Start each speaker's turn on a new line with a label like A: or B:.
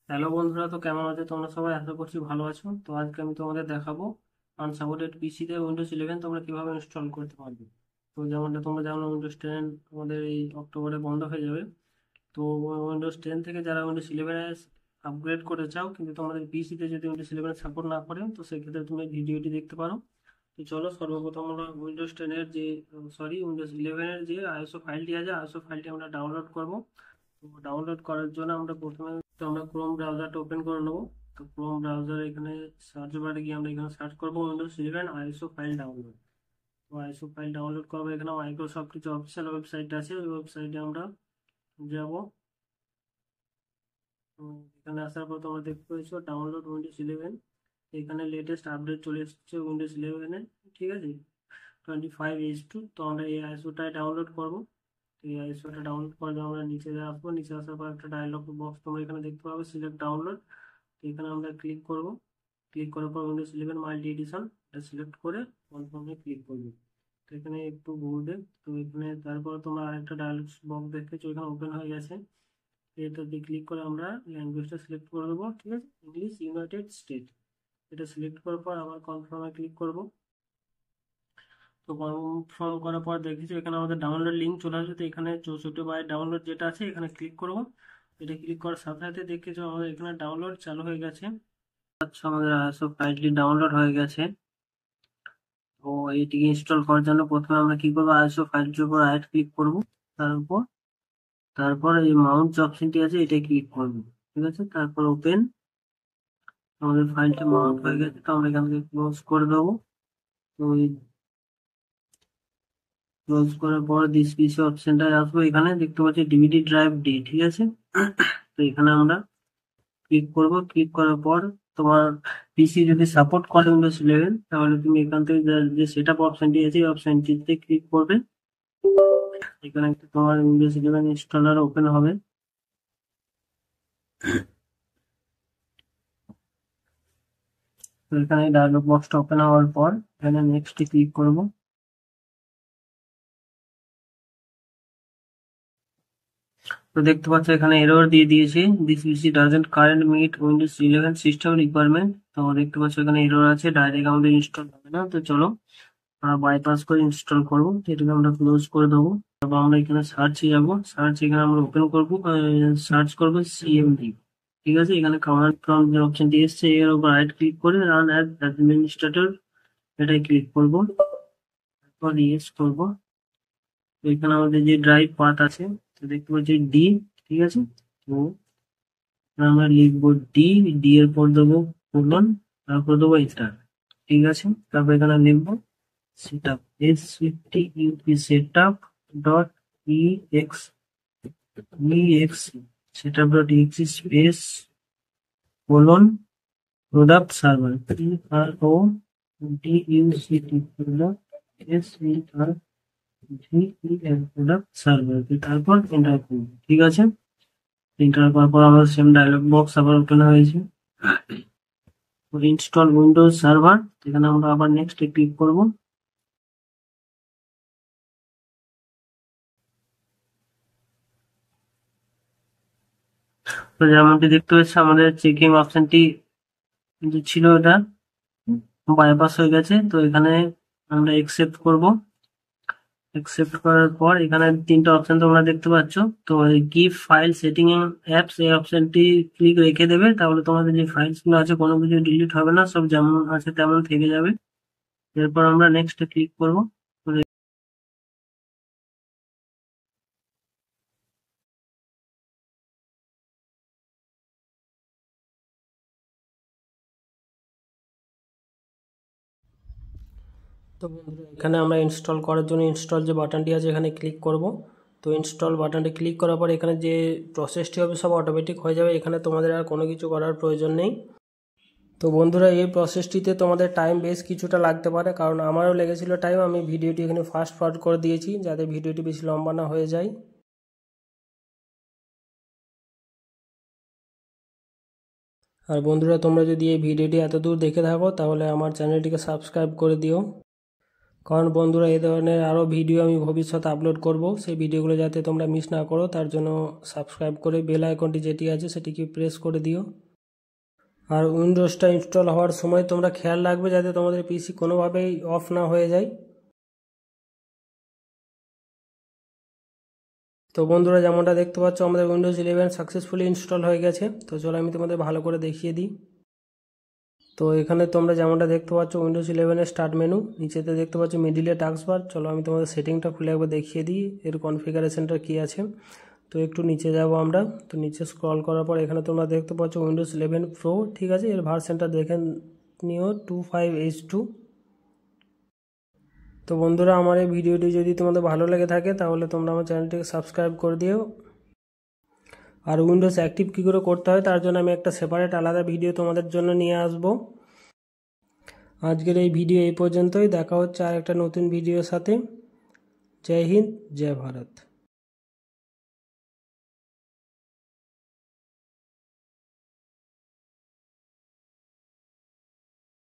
A: Hello বন্ধুরা, তো কেমন আছো তোমরা সবাই? আশা করছি ভালো আছো। তো আজকে আমি তোমাদের দেখাবো আনসাপোর্টেড পিসিতে উইন্ডোজ 11 তোমরা কিভাবে ইনস্টল করতে পারবে। তো যেমনটা তোমরা জানো, উইন্ডোজ 10 আমাদের এই অক্টোবরে বন্ধ হয়ে যাবে। তো উইন্ডোজ 10 থেকে যারা উইন্ডোজ 11 আপগ্রেড করতে চাও, কিন্তু তোমাদের পিসিতে যদি উইন্ডোজ 11 সাপোর্ট না করে, তো সেক্ষেত্রে তুমি ভিডিওটি দেখতে পারো। তো চলো, সর্বপ্রথম আমরা উইন্ডোজ 10 এর যে উইন্ডোজ 11 এর যে আইএসও ফাইলটি আছে, আইএসও ফাইলটি আমরা ডাউনলোড করব। তো ডাউনলোড করার জন্য আমরা প্রথমে আমরা ক্রোম ব্রাউজারটা ওপেন করে নেবো। তো ক্রোম ব্রাউজার এখানে সার্চ বারে গিয়ে আমরা এখানে সার্চ করবো উইন্ডোজ 11 আইএসও ফাইল ডাউনলোড। তো আইএসও ফাইল ডাউনলোড করবো, এখানে মাইক্রোসফট কিছু অফিসিয়াল ওয়েবসাইট আছে, ওই ওয়েবসাইটে আমরা যাব। এখানে আসার পর তোমরা দেখতে পেয়েছো ডাউনলোড উইন্ডোজ 11। এখানে লেটেস্ট আপডেট চলে এসেছে উইন্ডোজ 11 ঠিক আছে, 25H2। তো আমরা এই আইএসওটাই ডাউনলোড করবো। এই আইএসওটা ডাউনলোড করে আমরা নিচে আসবো। নিচে আসার পর একটা ডায়লগ বক্স তোমরা এখানে দেখতে পাবে, সিলেক্ট ডাউনলোড। এখানে আমরা ক্লিক করব। ক্লিক করার পর উইন্ডোজ 11 মাল্টি এডিশন এটা সিলেক্ট করে কনফার্মে ক্লিক করবে। তো এখানে একটু ঘুরবে। তো এখানে তারপর তোমরা আরেকটা ডায়লগ বক্স দেখতেছো, এখানে ওপেন হয়ে গেছে। এটাতে ক্লিক করে আমরা ল্যাঙ্গুয়েজটা সিলেক্ট করে দেবো, ঠিক আছে, ইংলিশ ইউনাইটেড স্টেট। এটা সিলেক্ট করার পর আবার কনফার্মে ক্লিক করব। তো কনফার্ম করার পর দেখেছি এখানে আমাদের ডাউনলোড লিঙ্ক চলে আসবে। তো এখানে 64 বাইট ডাউনলোড যেটা আছে এখানে ক্লিক করব। এটা ক্লিক করার সাথে সাথে দেখেছো আমাদের এখানে ডাউনলোড চালু হয়ে গেছে। আচ্ছা, আমাদের আইএসও ফাইলটি ডাউনলোড হয়ে গেছে। তো এটিকে ইনস্টল করার জন্য প্রথমে আমরা কি করবো, আইএসও ফাইলটির উপর রাইট ক্লিক করব। তারপর তারপর এই মাউন্ট যে অপশনটি আছে এটা ক্লিক করবো, ঠিক আছে। তারপর ওপেন। আমাদের ফাইলটা মাউন্ট হয়ে গেছে, তো আমরা এখান থেকে ক্লোজ করে দেবো। তো ক্লোজ করার পর দিস পিসি অপশনটায় আসবো। এখানে দেখতে পাচ্ছি ডিভিডি ড্রাইভ ডি, ঠিক আছে। তো এখানে আমরা ক্লিক করব। ক্লিক করার পর তোমার পিসি যদি সাপোর্ট করে উইন্ডোজ 11, তাহলে তুমি এখান থেকে যে সেট আপ অপশনটি আছে এই অপশনটিতে ক্লিক করবে। এখানে একটা তোমার উইন্ডোজ 11 ইনস্টলার ওপেন হবে। তো এখানে ডায়লগ বক্সটা ওপেন হওয়ার পর এখানে নেক্সট ক্লিক করব। তো দেখতে পাচ্ছ এখানে এরর দিয়ে দিয়েছে, this PC doesn't current meet Windows 11 system requirement. তো দেখতে পাচ্ছ এখানে এরর আছে, ডাইরেক্ট আমাদের ইনস্টল হবে না। তো চলো আমরা বাইপাস করে ইনস্টল করবো। তো এটাকে আমরা ক্লোজ করে দেবো। তারপর আমরা এখানে সার্চে যাবো। সার্চ এখানে আমরা ওপেন করবো, সার্চ করবো সিএমডি, ঠিক আছে। এখানে কমান্ড প্রম্পট যে অপশনটি এসছে এর উপর রাইট ক্লিক করে রান অ্যাজ অ্যাডমিনিস্ট্রেটর এটাই ক্লিক করবো। তারপর ইয়েস করবো। তো এখানে আমাদের যে ড্রাইভ পাথ আছে, তো দেখতে পাচ্ছি ডি, ঠিক আছে। তো আমরা লিখবো ডি, ডি এর পর দেবো কোলন, তারপর দেবো এন্টার, ঠিক আছে। তারপর এখানে লিখবো setup SCTUP setup dot exe setup dot exe space colon product server PRODUCT product SERVER product server। তারপর এন্টার করবো, ঠিক আছে। এন্টার করার পর আমার সেম ডায়লগ বক্স আবার ওপেন হয়েছে। ইনস্টল উইন্ডোজ সার্ভার, এখানে আমরা আবার নেক্সট ক্লিক করব। তো যেমনটি দেখতে পাচ্ছি আমাদের চেকিং অপশনটি যে ছিল এটা বাইপাস হয়ে গেছে। তো এখানে আমরা একসেপ্ট করব। একসেপ্ট করার পর এখানে তিনটা অপশন তোমরা দেখতে পাচ্ছ। তো গিভ ফাইল সেটিং অ্যাপস এই অপশনটি ক্লিক রেখে দেবে, তাহলে তোমাদের যে ফাইলস গুলো আছে কোনো কিছু ডিলিট হবে না, সব যেমন আছে তেমন থেকে যাবে। এরপর আমরা নেক্সট ক্লিক করব। তো বন্ধুরা, এখানে আমরা ইনস্টল করার জন্য ইনস্টল যে বাটনটি আছে এখানে ক্লিক করব। তো ইনস্টল বাটনটি ক্লিক করার পর এখানে যে প্রসেসটি হবে সব অটোমেটিক হয়ে যাবে, এখানে তোমাদের আর কোনো কিছু করার প্রয়োজন নেই। তো বন্ধুরা, এই প্রসেসটিতে তোমাদের টাইম বেশ কিছুটা লাগতে পারে, কারণ আমারও লেগেছিল টাইম। আমি ভিডিওটি এখানে ফাস্ট ফরওয়ার্ড করে দিয়েছি যাতে ভিডিওটি বেশি লম্বা না হয়ে যায়। আর বন্ধুরা, তোমরা যদি এই ভিডিওটি এত দূর দেখে থাকো তাহলে আমার চ্যানেলটিকে সাবস্ক্রাইব করে দিও। কারণ বন্ধুরা এই ধরনের আরও ভিডিও আমি ভবিষ্যতে আপলোড করব, সেই ভিডিওগুলো যাতে তোমরা মিস না করো তার জন্য সাবস্ক্রাইব করে বেল আইকনটি যেটি আছে সেটিকে প্রেস করে দিও। আর উইন্ডোজটা ইনস্টল হওয়ার সময় তোমরা খেয়াল রাখবে যাতে তোমাদের পিসি কোনোভাবেই অফ না হয়ে যায়। তো বন্ধুরা যেমনটা দেখতে পাচ্ছ আমাদের উইন্ডোজ 11 সাকসেসফুলি ইনস্টল হয়ে গেছে। তো চলো আমি তোমাদের ভালো করে দেখিয়ে দিই। তো এখানে তোমরা যেমনটা দেখতে পাচ্ছ উইন্ডোজ 11-এর স্টার্ট মেনু, নিচেতে দেখতে পাচ্ছ মিডিলে টাস্কবার। চলো আমি তোমাদের সেটিংটা খুলে একবার দেখিয়ে দিই এর কনফিগারেশনটা কী আছে। তো একটু নিচে যাব আমরা। তো নিচে স্ক্রল করার পর এখানে তোমরা দেখতে পাচ্ছ উইন্ডোজ 11 প্রো, ঠিক আছে। এর ভার্সনটা দেখে নিও 25H2। তো বন্ধুরা আমার এই ভিডিওটি যদি তোমাদের ভালো লেগে থাকে তাহলে তোমরা আমার চ্যানেলটিকে সাবস্ক্রাইব করে দিও। আর উইন্ডোজ অ্যাক্টিভ কী করে করতে হয় তার জন্য আমি একটা সেপারেট আলাদা ভিডিও তোমাদের জন্য নিয়ে আসব। আজকের এই ভিডিও এই পর্যন্তই, দেখা হচ্ছে আর একটা নতুন ভিডিওর সাথে। জয় হিন্দ, জয় ভারত।